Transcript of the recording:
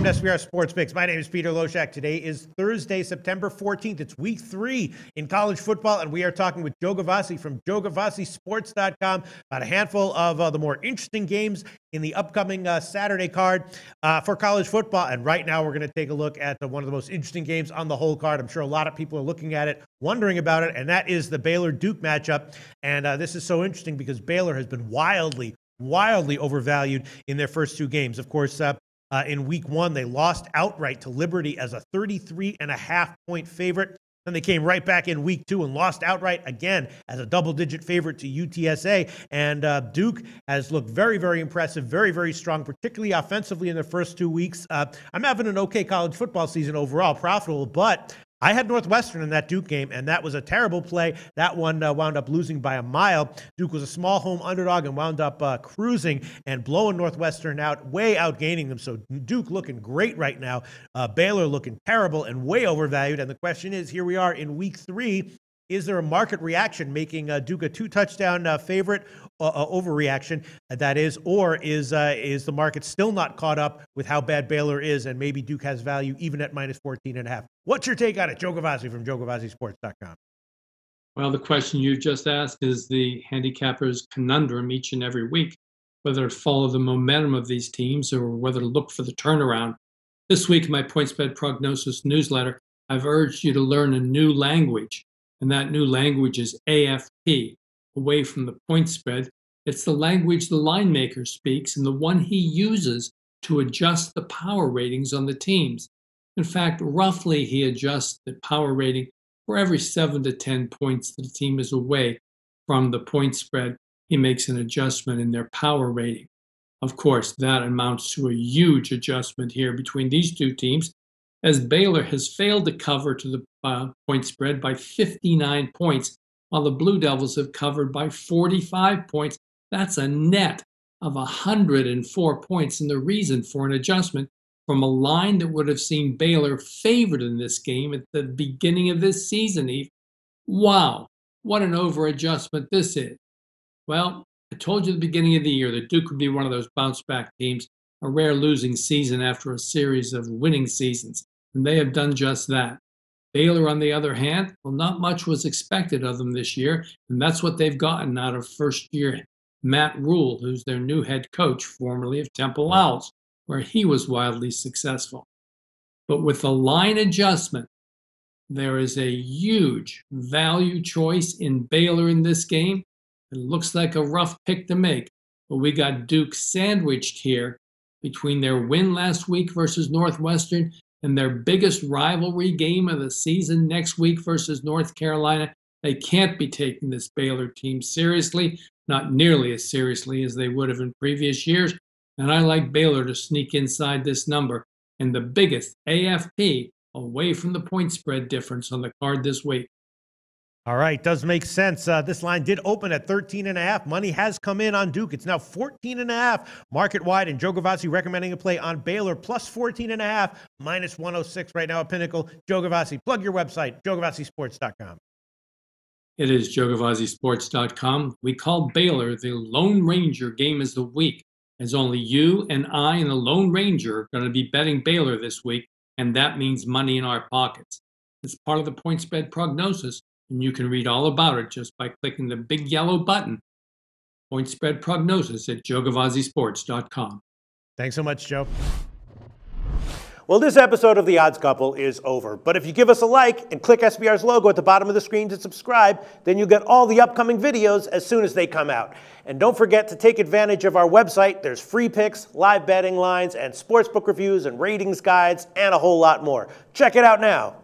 Welcome to SBR Sports Picks. My name is Peter Loshak. Today is Thursday, September 14th. It's week 3 in college football, and we are talking with Joe Gavazzi from JoeGavazziSports.com about a handful of the more interesting games in the upcoming Saturday card for college football. And right now we're going to take a look at one of the most interesting games on the whole card. I'm sure a lot of people are looking at it, wondering about it, and that is the Baylor-Duke matchup. And this is so interesting because Baylor has been wildly overvalued in their first 2 games. Of course, in week 1, they lost outright to Liberty as a 33.5-point favorite. Then they came right back in week 2 and lost outright again as a double-digit favorite to UTSA. And Duke has looked very, very impressive, very, very strong, particularly offensively in their first 2 weeks. I'm having an okay college football season overall, profitable, but I had Northwestern in that Duke game, and that was a terrible play. That one wound up losing by a mile. Duke was a small home underdog and wound up cruising and blowing Northwestern out, way outgaining them. So Duke looking great right now. Baylor looking terrible and way overvalued. And the question is, here we are in week 3. Is there a market reaction making Duke a 2-touchdown favorite, overreaction, that is, or is the market still not caught up with how bad Baylor is and maybe Duke has value even at minus 14.5? What's your take on it? Joe Gavazzi from JoeGavazziSports.com. Well, the question you just asked is the handicapper's conundrum each and every week, whether to follow the momentum of these teams or whether to look for the turnaround. This week in my PointsBet Prognosis newsletter, I've urged you to learn a new language. And that new language is AFP, away from the point spread. It's the language the line maker speaks and the one he uses to adjust the power ratings on the teams. In fact, roughly he adjusts the power rating for every 7 to 10 points that the team is away from the point spread. He makes an adjustment in their power rating. Of course, that amounts to a huge adjustment here between these two teams, as Baylor has failed to cover to the point spread by 59 points, while the Blue Devils have covered by 45 points. That's a net of 104 points, and the reason for an adjustment from a line that would have seen Baylor favored in this game at the beginning of this season even. Wow, what an over-adjustment this is. Well, I told you at the beginning of the year that Duke would be one of those bounce-back teams, a rare losing season after a series of winning seasons. And they have done just that. Baylor, on the other hand, well, not much was expected of them this year, and that's what they've gotten out of first-year Matt Rule, who's their new head coach, formerly of Temple Owls, where he was wildly successful. But with the line adjustment, there is a huge value choice in Baylor in this game. It looks like a rough pick to make, but we got Duke sandwiched here between their win last week versus Northwestern and their biggest rivalry game of the season next week versus North Carolina. They can't be taking this Baylor team seriously, not nearly as seriously as they would have in previous years. And I like Baylor to sneak inside this number and the biggest AFP away from the point spread difference on the card this week. All right, does make sense. This line did open at 13.5. Money has come in on Duke. It's now 14.5 market wide, and Joe Gavazzi recommending a play on Baylor plus 14.5, minus 106 right now at Pinnacle. Joe Gavazzi, plug your website, JoeGavazziSports.com. It is JoeGavazziSports.com. We call Baylor the Lone Ranger game of the week, as only you and I and the Lone Ranger are going to be betting Baylor this week, and that means money in our pockets. It's part of the PointsBet Prognosis, and you can read all about it just by clicking the big yellow button, PointsBet Prognosis, at JoeGavazziSports.com. Thanks so much, Joe. Well, this episode of The Odds Couple is over. But if you give us a like and click SBR's logo at the bottom of the screen to subscribe, then you'll get all the upcoming videos as soon as they come out. And don't forget to take advantage of our website. There's free picks, live betting lines, and sportsbook reviews and ratings guides, and a whole lot more. Check it out now.